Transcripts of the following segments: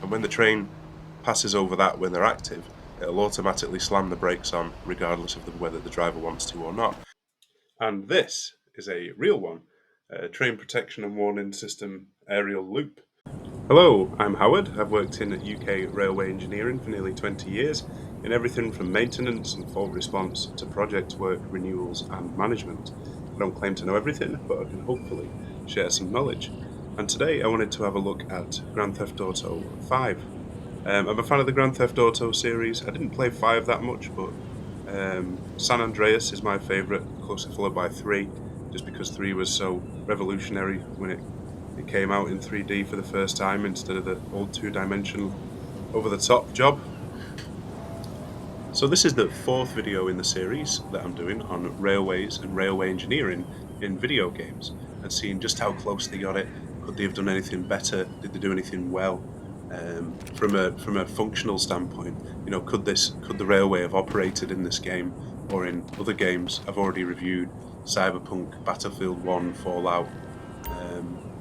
and when the train passes over that when they're active, it'll automatically slam the brakes on regardless of whether the driver wants to or not. And this is a real one, a train protection and warning system aerial loop. Hello, I'm Howard. I've worked in UK railway engineering for nearly 20 years in everything from maintenance and fault response to project work, renewals and management. I don't claim to know everything, but I can hopefully share some knowledge. And today I wanted to have a look at Grand Theft Auto 5. I'm a fan of the Grand Theft Auto series. I didn't play 5 that much, but San Andreas is my favourite, closely followed by 3, just because 3 was so revolutionary when it came out in 3D for the first time instead of the old two-dimensional over-the-top job. So this is the 4th video in the series that I'm doing on railways and railway engineering in video games and seeing just how close they got it. Could they have done anything better? Did they do anything well? From a functional standpoint, could the railway have operated in this game or in other games? I've already reviewed Cyberpunk, Battlefield 1, Fallout.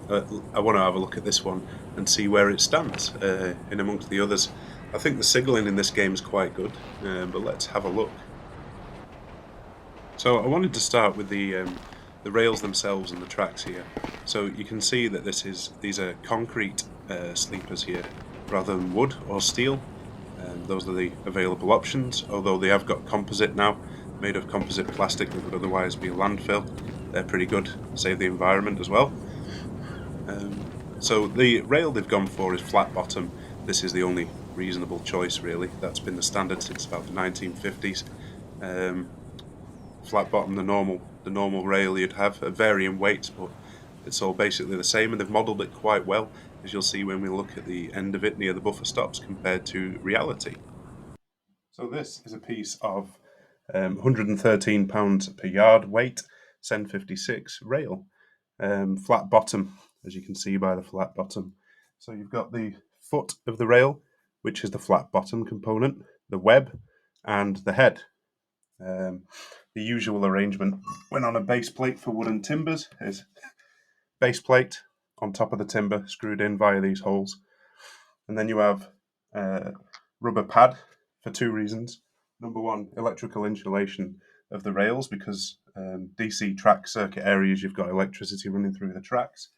I want to have a look at this one and see where it stands in amongst the others. I think the signalling in this game is quite good, but let's have a look. So I wanted to start with the rails themselves and the tracks here. So you can see that these are concrete sleepers here, rather than wood or steel. Those are the available options, although they have got composite now, made of composite plastic that would otherwise be a landfill. They're pretty good, save the environment as well. So the rail they've gone for is flat bottom. This is the only reasonable choice, really. That's been the standard since about the 1950s. Flat bottom, the normal rail you'd have, varying weights, but it's all basically the same, and they've modelled it quite well, as you'll see when we look at the end of it near the buffer stops compared to reality. So this is a piece of £113 per yard weight, CEN 56 rail, flat bottom, as you can see by the flat bottom. So you've got the foot of the rail, which is the flat bottom component, the web, and the head. The usual arrangement when on a base plate for wooden timbers is base plate on top of the timber screwed in via these holes, and then you have rubber pad for 2 reasons. Number 1, electrical insulation of the rails, because DC track circuit areas, you've got electricity running through the tracks.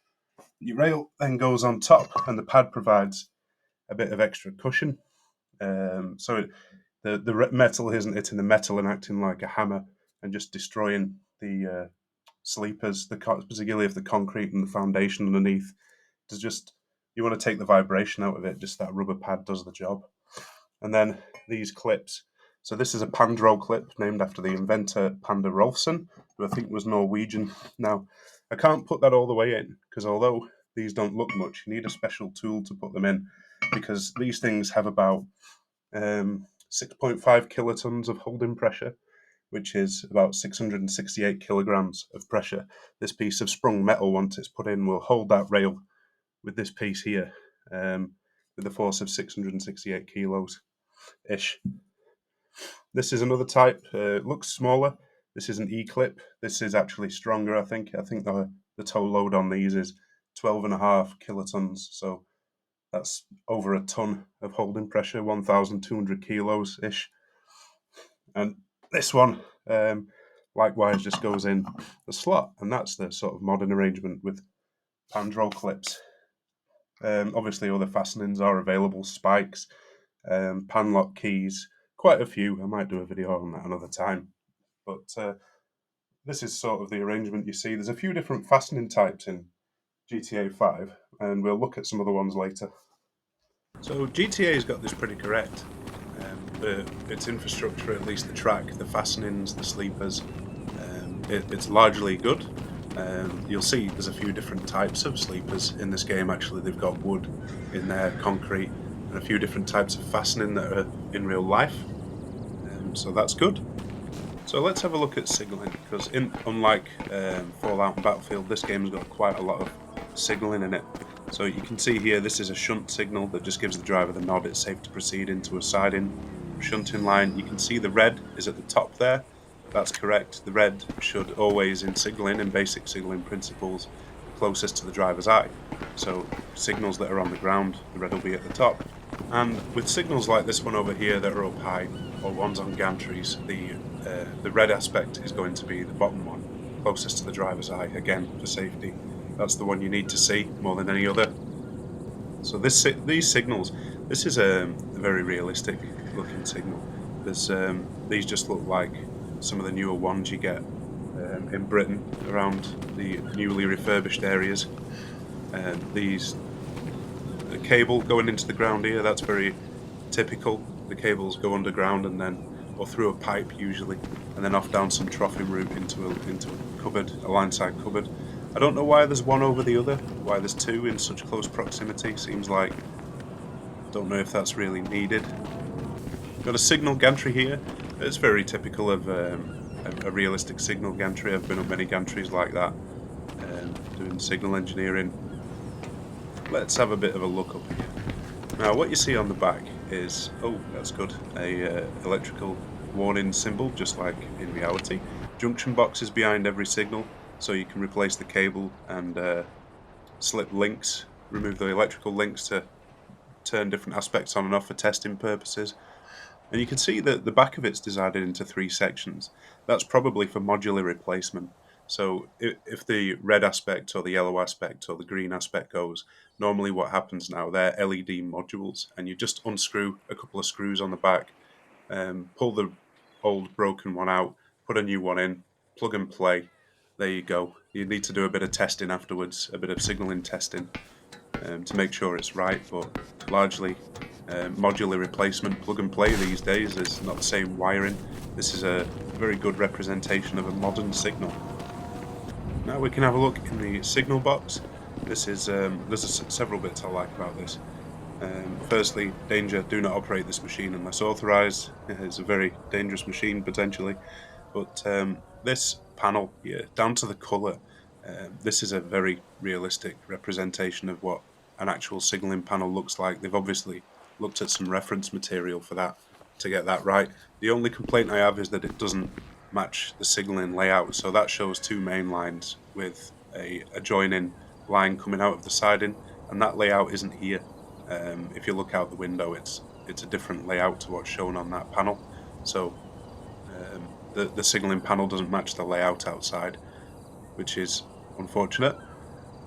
Your rail then goes on top, and the pad provides a bit of extra cushion. The metal isn't hitting the metal and acting like a hammer and just destroying the sleepers, particularly if the concrete and the foundation underneath. You want to take the vibration out of it. Just that rubber pad does the job. And then these clips. So this is a Pandro clip named after the inventor Panda Rolfsson, who I think was Norwegian. Now, I can't put that all the way in, because although these don't look much, you need a special tool to put them in, because these things have about 6.5 kilotons of holding pressure, which is about 668 kilograms of pressure. This piece of sprung metal, once it's put in, will hold that rail with this piece here, with a force of 668 kilos-ish. This is another type. It looks smaller. This is an E-clip. This is actually stronger, I think. I think the tow load on these is 12.5 kilotons, so that's over a ton of holding pressure, 1,200 kilos-ish. And this one, likewise, just goes in the slot, and that's the sort of modern arrangement with Pandro clips. Obviously, other fastenings are available, spikes, panlock keys, quite a few. I might do a video on that another time. But this is sort of the arrangement you see. There's a few different fastening types in GTA 5, and we'll look at some other ones later. So GTA's got this pretty correct. Its infrastructure, at least the track, the fastenings, the sleepers, it's largely good. You'll see there's a few different types of sleepers in this game. Actually, they've got wood in there, concrete, and a few different types of fastening that are in real life. So that's good. So let's have a look at signalling, because unlike Fallout and Battlefield, this game's got quite a lot of signalling in it. So you can see here, this is a shunt signal that just gives the driver the nod it's safe to proceed into a siding shunting line. You can see the red is at the top there. That's correct. The red should always, in signalling and basic signalling principles, be closest to the driver's eye. So signals that are on the ground, the red will be at the top. And with signals like this one over here that are up high, or ones on gantries, the red aspect is going to be the bottom one, closest to the driver's eye, again for safety. That's the one you need to see more than any other. So these signals, this is a very realistic looking signal. There's these just look like some of the newer ones you get in Britain around the newly refurbished areas. These the cable going into the ground here, that's very typical. The cables go underground and then, or through a pipe usually, and then off down some troughing route into a cupboard, a line side cupboard. I don't know why there's one over the other, why there's two in such close proximity. Seems like, I don't know if that's really needed. Got a signal gantry here. It's very typical of a realistic signal gantry. I've been up many gantries like that, doing signal engineering. Let's have a bit of a look up here. Now, what you see on the back is, oh, that's good, a electrical warning symbol, just like in reality. Junction boxes behind every signal, so you can replace the cable and slip links, remove the electrical links to turn different aspects on and off for testing purposes. And you can see that the back of it's divided into three sections. That's probably for modular replacement. So if the red aspect or the yellow aspect or the green aspect goes, normally what happens now, they're LED modules, and you just unscrew a couple of screws on the back, pull the old broken one out, put a new one in, plug and play. There you go. You need to do a bit of testing afterwards, a bit of signaling testing, to make sure it's right, but largely modular replacement, plug and play these days. There's not the same wiring. This is a very good representation of a modern signal. Now we can have a look in the signal box. This is there's several bits I like about this. Firstly, danger: do not operate this machine unless authorized. It's a very dangerous machine potentially. But this panel here, down to the color, this is a very realistic representation of what an actual signaling panel looks like. They've obviously looked at some reference material for that to get that right. The only complaint I have is that it doesn't match the signaling layout. So that shows two main lines with a adjoining line coming out of the siding, and that layout isn't here. If you look out the window, it's a different layout to what's shown on that panel. So the signaling panel doesn't match the layout outside, which is unfortunate,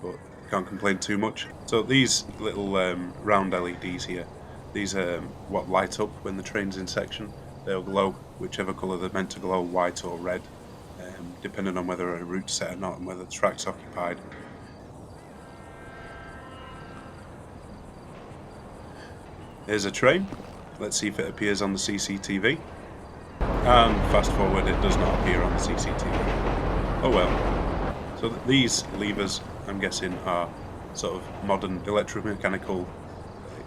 but can't complain too much. So these little round LEDs here, these are what light up when the train's in section. They'll glow whichever colour they're meant to glow, white or red, depending on whether a route's set or not and whether the track's occupied. Here's a train. Let's see if it appears on the CCTV. And fast forward, it does not appear on the CCTV. Oh well. So these levers, I'm guessing, are sort of modern electromechanical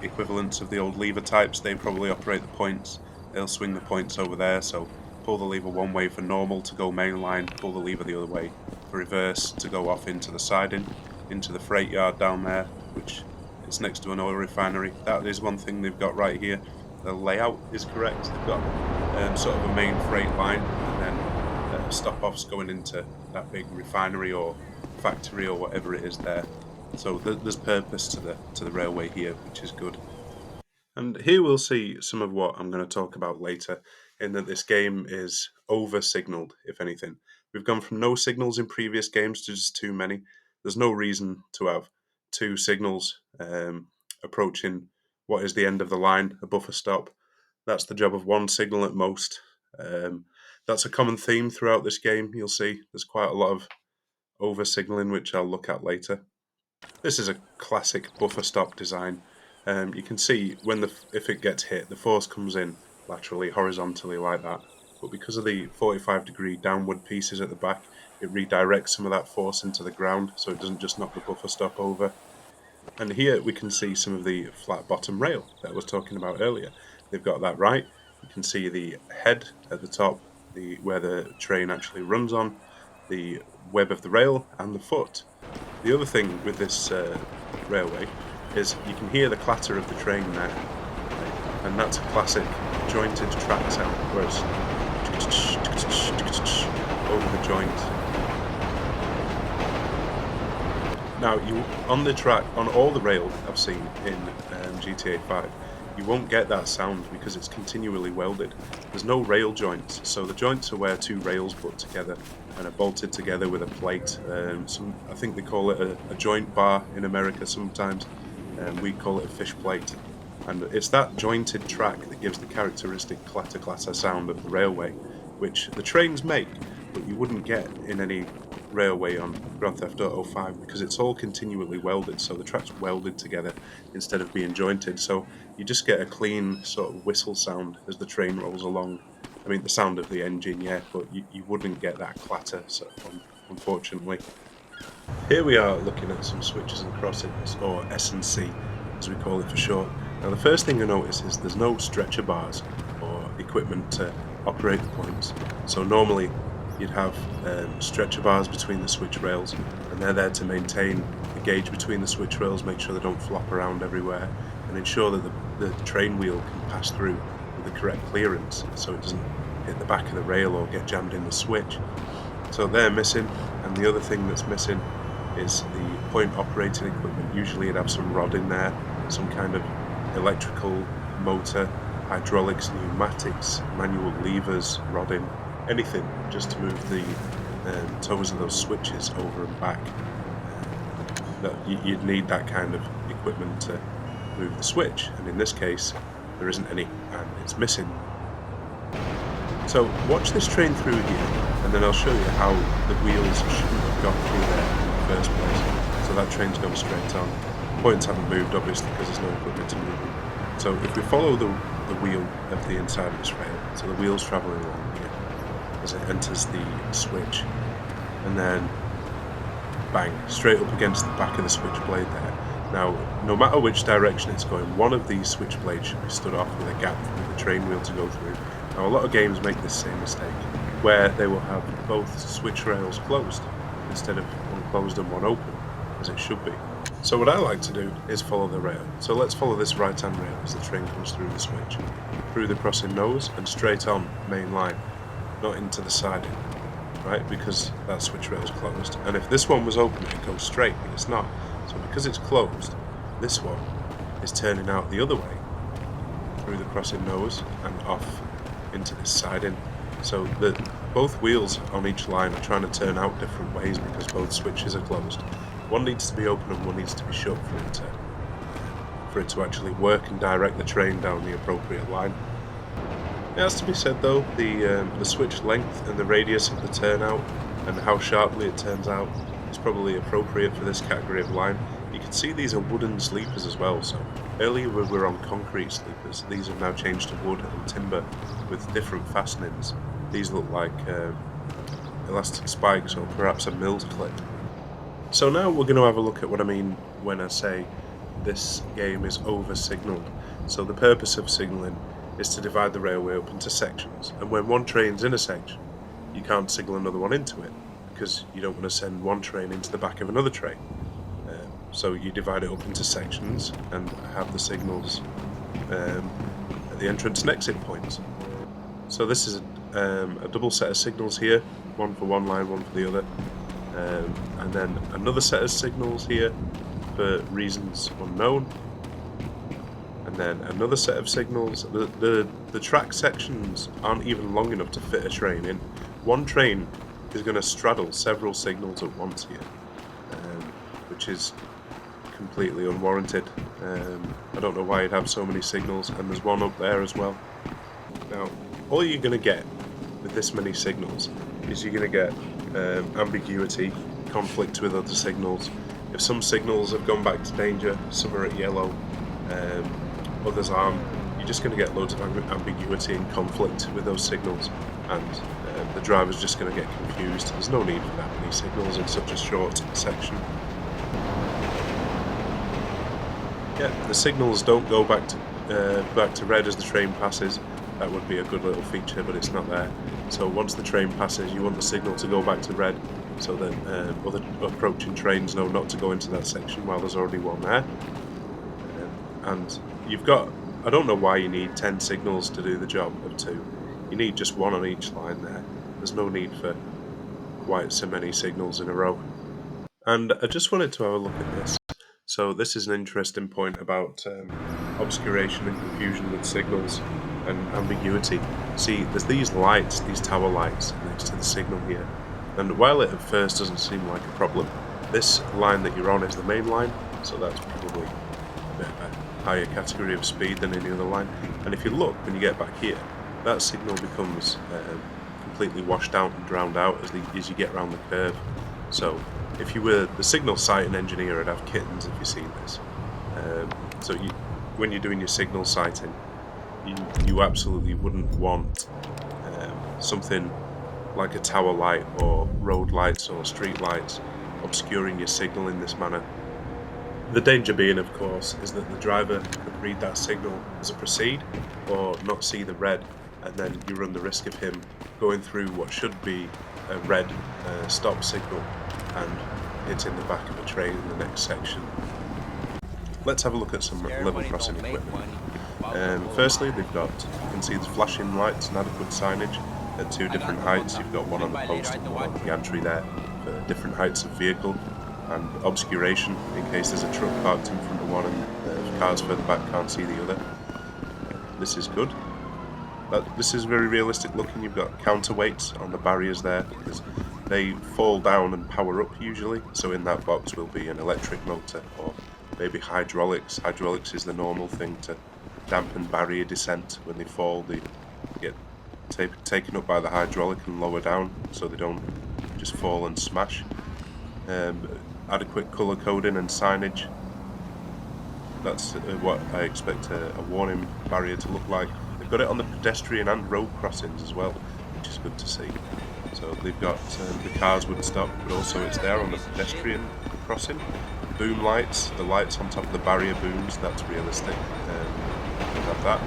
equivalents of the old lever types. They probably operate the points. They'll swing the points over there, so pull the lever one way for normal to go mainline, pull the lever the other way for reverse to go off into the siding, into the freight yard down there, which is next to an oil refinery. That is one thing they've got right here. The layout is correct. They've got sort of a main freight line and then stop-offs going into that big refinery or factory or whatever it is there. So there's purpose to the railway here, which is good. And here we'll see some of what I'm going to talk about later, in that this game is over-signaled, if anything. We've gone from no signals in previous games to just too many. There's no reason to have two signals approaching what is the end of the line, a buffer stop. That's the job of one signal at most. That's a common theme throughout this game, you'll see. There's quite a lot of over-signalling, which I'll look at later. This is a classic buffer stop design. You can see when if it gets hit, the force comes in laterally, horizontally like that. But because of the 45-degree downward pieces at the back, it redirects some of that force into the ground, so it doesn't just knock the buffer stop over. And here we can see some of the flat bottom rail that I was talking about earlier. They've got that right. You can see the head at the top, where the train actually runs on, the web of the rail, and the foot. The other thing with this railway is you can hear the clatter of the train there, and that's a classic jointed track sound, where it's over the joint. Now, on the track, on all the rail I've seen in GTA 5, you won't get that sound because it's continually welded. There's no rail joints, so the joints are where two rails put together and are bolted together with a plate. I think they call it a joint bar in America sometimes, and we call it a fish plate. And it's that jointed track that gives the characteristic clatter clatter sound of the railway, which the trains make, but you wouldn't get in any railway on Grand Theft Auto 5 because it's all continually welded. So the track's welded together instead of being jointed. So you just get a clean sort of whistle sound as the train rolls along. I mean, the sound of the engine, yeah, but you wouldn't get that clatter, so, unfortunately. Here we are looking at some switches and crossings, or S&C, as we call it for short. Now, the first thing you notice is there's no stretcher bars or equipment to operate the points. So normally you'd have stretcher bars between the switch rails, and they're there to maintain the gauge between the switch rails, make sure they don't flop around everywhere, and ensure that the train wheel can pass through with the correct clearance so it doesn't hit the back of the rail or get jammed in the switch. So they're missing, and the other thing that's missing is the point operating equipment. Usually it'd have some rod in there, some kind of electrical motor, hydraulics, pneumatics, manual levers, rodding, anything just to move the toes of those switches over and back. You'd need that kind of equipment to move the switch, and in this case there isn't any, and it's missing. So watch this train through here, and then I'll show you how the wheels shouldn't have got through there in the first place. So that train's gone straight on. Points haven't moved, obviously, because there's no equipment to move them. So if we follow the wheel of the inside of this rail, so the wheel's travelling along here as it enters the switch, and then bang, straight up against the back of the switchblade there. Now, no matter which direction it's going, one of these switchblades should be stood off with a gap for the train wheel to go through. Now, a lot of games make this same mistake, where they will have both switch rails closed instead of one closed and one open, as it should be. So what I like to do is follow the rail. So let's follow this right-hand rail as the train comes through the switch, through the crossing nose and straight on main line, not into the siding, right? Because that switch rail is closed. And if this one was open, it goes straight, but it's not. So because it's closed, this one is turning out the other way, through the crossing nose and off into this siding. So both wheels on each line are trying to turn out different ways because both switches are closed. One needs to be open and one needs to be shut for it to actually work and direct the train down the appropriate line. It has to be said though, the switch length and the radius of the turnout and how sharply it turns out is probably appropriate for this category of line. You can see these are wooden sleepers as well, so earlier we were on concrete sleepers. These have now changed to wood and timber with different fastenings. These look like elastic spikes or perhaps a milled clip. So now we're going to have a look at what I mean when I say this game is over-signalled. So the purpose of signalling is to divide the railway up into sections, and when one train's in a section, you can't signal another one into it, because you don't want to send one train into the back of another train. So you divide it up into sections and have the signals at the entrance and exit points. So this is a double set of signals here, one for one line, one for the other. And then another set of signals here for reasons unknown. And then another set of signals. The track sections aren't even long enough to fit a train in. One train is going to straddle several signals at once here, which is completely unwarranted. I don't know why you'd have so many signals, and there's one up there as well. Now, all you're going to get with this many signals is you're going to get ambiguity, conflict with other signals. If some signals have gone back to danger, some are at yellow, others aren't, you're just going to get loads of ambiguity and conflict with those signals, and the driver's just going to get confused. There's no need for that many signals in such a short section. Yeah, the signals don't go back to red as the train passes. That would be a good little feature, but it's not there. So once the train passes, you want the signal to go back to red, so that other approaching trains know not to go into that section while there's already one there. And you've got, I don't know why you need 10 signals to do the job of 2. You need just one on each line there. There's no need for quite so many signals in a row. And I just wanted to have a look at this. So this is an interesting point about obscuration and confusion with signals and ambiguity. See, there's these lights, these tower lights next to the signal here, and while it at first doesn't seem like a problem, this line that you're on is the main line, so that's probably a bit of a higher category of speed than any other line. And if you look, when you get back here, that signal becomes completely washed out and drowned out as you get around the curve. So if you were the signal sighting engineer, I'd have kittens if you've seen this. When you're doing your signal sighting, you absolutely wouldn't want something like a tower light or road lights or street lights obscuring your signal in this manner. The danger being, of course, is that the driver could read that signal as a proceed or not see the red, and then you run the risk of him going through what should be a red stop signal and hitting the back of a train in the next section. Let's have a look at some level crossing equipment. Firstly, you can see the flashing lights and adequate signage at two different heights. You've got one on the post and one on the gantry there for different heights of vehicle, and obscuration in case there's a truck parked in front of one and cars further back can't see the other. This is good. This is very realistic looking. You've got counterweights on the barriers there because they fall down and power up usually, so in that box will be an electric motor or maybe hydraulics. Hydraulics is the normal thing to dampen barrier descent. When they fall, they get taken up by the hydraulic and lower down so they don't just fall and smash. Adequate colour coding and signage. That's what I expect a warning barrier to look like. They've got it on the pedestrian and road crossings as well, which is good to see. So they've got the cars would stop, but also it's there on the pedestrian crossing. Boom lights, the lights on top of the barrier booms, that's realistic. Have that.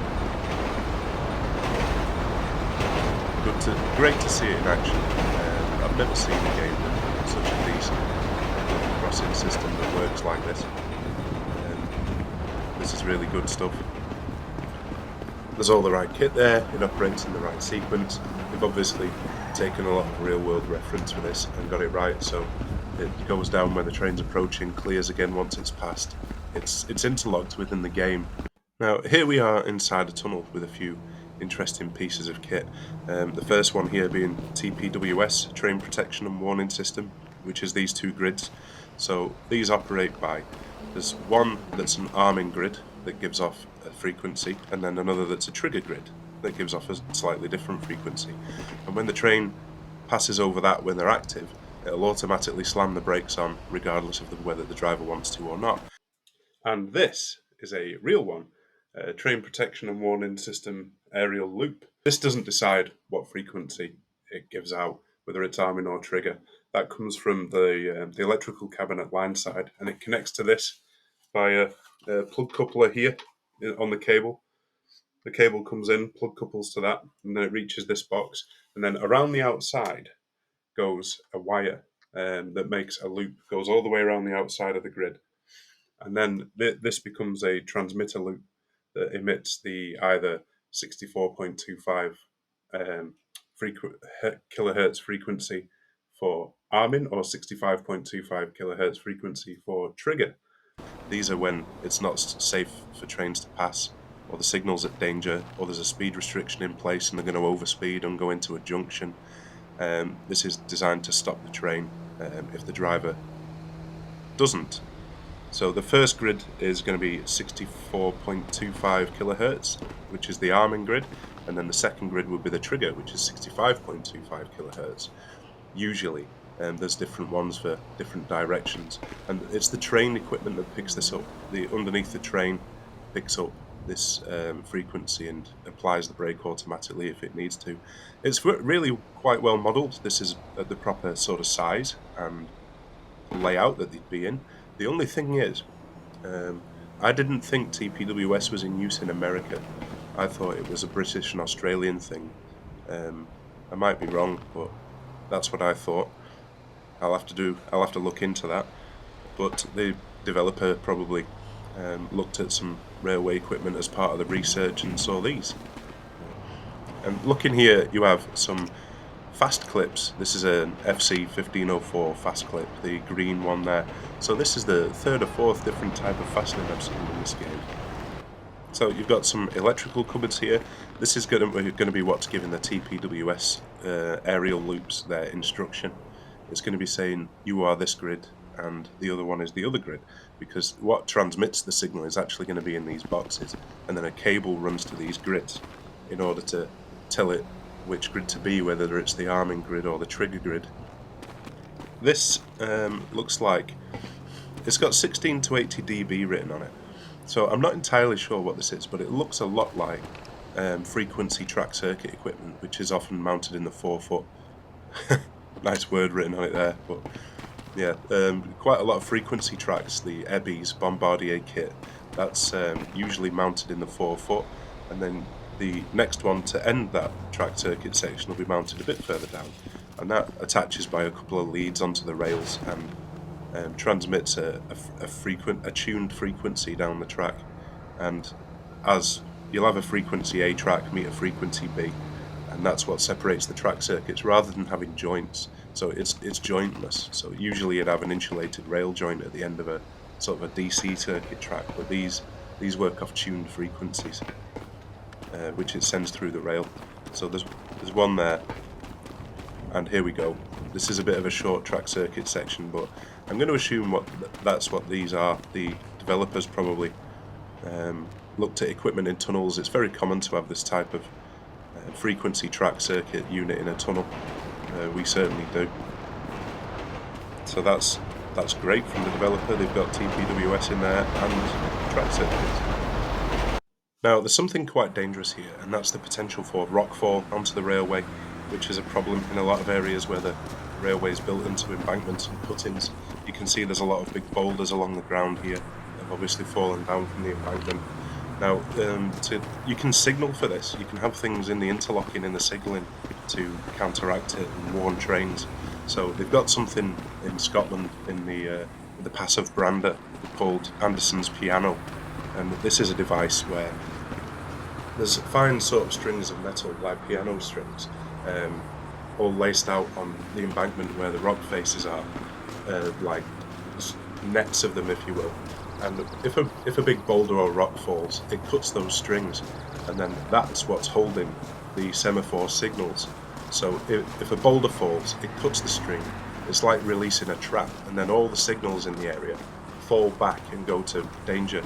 Great to see it in action. I've never seen a game with such a decent crossing system that works like this. This is really good stuff. There's all the right kit there, it operates in the right sequence. We've obviously taken a lot of real-world reference for this and got it right, so it goes down when the train's approaching, clears again once it's passed. It's interlocked within the game. Now, here we are inside a tunnel with a few interesting pieces of kit. The first one here being TPWS, Train Protection and Warning System, which is these two grids. So these operate by, there's one that's an arming grid that gives off a frequency, and then another that's a trigger grid that gives off a slightly different frequency. And when the train passes over that when they're active, it'll automatically slam the brakes on regardless of whether the driver wants to or not. And this is a real one, Train Protection and Warning System aerial loop. This doesn't decide what frequency it gives out, whether it's arming or trigger. That comes from the electrical cabinet line side, and it connects to this via a plug coupler here on the cable. The cable comes in, plug couples to that, and then it reaches this box. And then around the outside goes a wire that makes a loop, goes all the way around the outside of the grid. And then this becomes a transmitter loop that emits the either 64.25 kilohertz frequency for arming or 65.25 kilohertz frequency for trigger. These are when it's not safe for trains to pass, or the signal's at danger, or there's a speed restriction in place and they're going to overspeed and go into a junction. This is designed to stop the train if the driver doesn't. So the first grid is going to be 64.25 kilohertz, which is the arming grid, and then the second grid will be the trigger, which is 65.25 kilohertz. Usually, there's different ones for different directions, and it's the train equipment that picks this up. The underneath the train picks up this frequency and applies the brake automatically if it needs to. It's really quite well modelled. This is at the proper sort of size and layout that they'd be in. The only thing is, I didn't think TPWS was in use in America. I thought it was a British and Australian thing. I might be wrong, but that's what I thought. I'll have to look into that. But the developer probably looked at some railway equipment as part of the research and saw these. And looking here, you have some fast clips. This is an FC 1504 fast clip, the green one there. So this is the third or fourth different type of fastening I've seen in this game. So you've got some electrical cupboards here. This is going to be what's giving the TPWS aerial loops their instruction. It's going to be saying you are this grid and the other one is the other grid, because what transmits the signal is actually going to be in these boxes, and then a cable runs to these grids in order to tell it which grid to be, whether it's the arming grid or the trigger grid. This looks like it's got 16 to 80 dB written on it. So I'm not entirely sure what this is, but it looks a lot like frequency track circuit equipment, which is often mounted in the forefoot. Nice word written on it there, but yeah, quite a lot of frequency tracks, the Ebbies Bombardier kit, that's usually mounted in the forefoot, and then the next one to end that track circuit section will be mounted a bit further down, and that attaches by a couple of leads onto the rails and transmits a tuned frequency down the track. And as you'll have a frequency A track meet a frequency B, and that's what separates the track circuits rather than having joints. So it's jointless. So usually you'd have an insulated rail joint at the end of a sort of a DC circuit track, but these work off tuned frequencies, which it sends through the rail. So there's one there, and here we go. This is a bit of a short track circuit section, but I'm going to assume that's what these are. The developers probably looked at equipment in tunnels. It's very common to have this type of frequency track circuit unit in a tunnel. We certainly do. So that's great from the developer. They've got TPWS in there and track circuits. Now, there's something quite dangerous here, and that's the potential for rockfall onto the railway, which is a problem in a lot of areas where the railway is built into embankments and cuttings. You can see there's a lot of big boulders along the ground here that have obviously fallen down from the embankment. Now, you can signal for this. You can have things in the interlocking, in the signalling, to counteract it and warn trains. So they've got something in Scotland in the Pass of Brander called Anderson's piano, and this is a device where there's fine sort of strings of metal, like piano strings, all laced out on the embankment where the rock faces are, like nets of them, if you will. And if a big boulder or rock falls, it cuts those strings, and then that's what's holding the semaphore signals. So if a boulder falls, it cuts the string. It's like releasing a trap, and then all the signals in the area fall back and go to danger,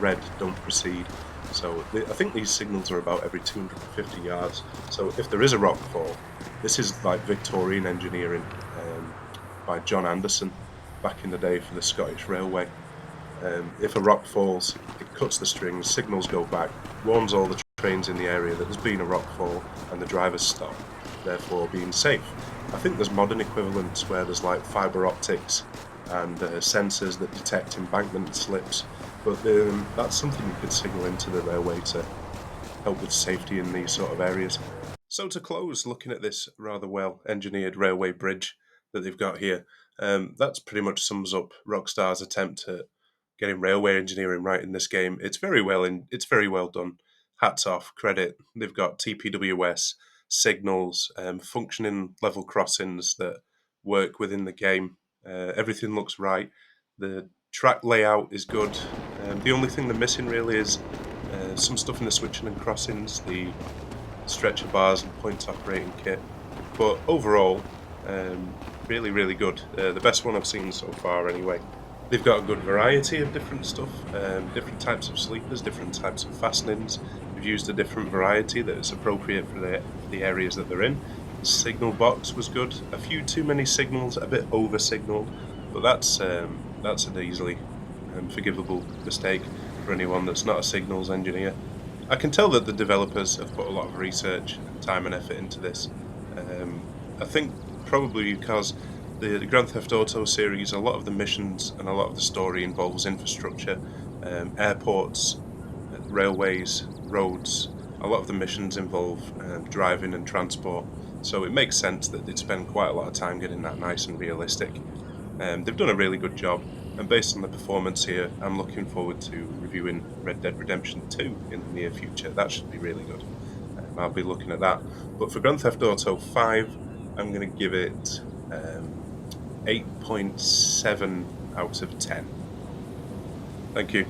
red, don't proceed. So I think these signals are about every 250 yards. So if there is a rock fall, this is like Victorian engineering by John Anderson back in the day for the Scottish Railway. If a rock falls, it cuts the strings, signals go back, warns all the trains in the area that there's been a rock fall, and the drivers stop, therefore being safe. I think there's modern equivalents where there's like fibre optics and sensors that detect embankment slips, but that's something you could signal into the railway to help with safety in these sort of areas. So to close, looking at this rather well engineered railway bridge that they've got here, that's pretty much sums up Rockstar's attempt at getting railway engineering right in this game. It's very well done. Hats off, credit. They've got TPWS signals, functioning level crossings that work within the game. Everything looks right. The track layout is good. The only thing they're missing really is some stuff in the switching and crossings, the stretcher bars and point operating kit. But overall, really, really good. The best one I've seen so far, anyway. They've got a good variety of different stuff, different types of sleepers, different types of fastenings. They've used a different variety that is appropriate for the areas that they're in. The signal box was good. A few too many signals, a bit over signaled, but that's an easily forgivable mistake for anyone that's not a signals engineer. I can tell that the developers have put a lot of research and time and effort into this. I think probably because the Grand Theft Auto series, a lot of the missions and a lot of the story involves infrastructure, airports, railways, roads. A lot of the missions involve driving and transport. So it makes sense that they'd spend quite a lot of time getting that nice and realistic. They've done a really good job, and based on the performance here, I'm looking forward to reviewing Red Dead Redemption 2 in the near future. That should be really good. I'll be looking at that. But for Grand Theft Auto 5, I'm going to give it 8.7 out of 10. Thank you.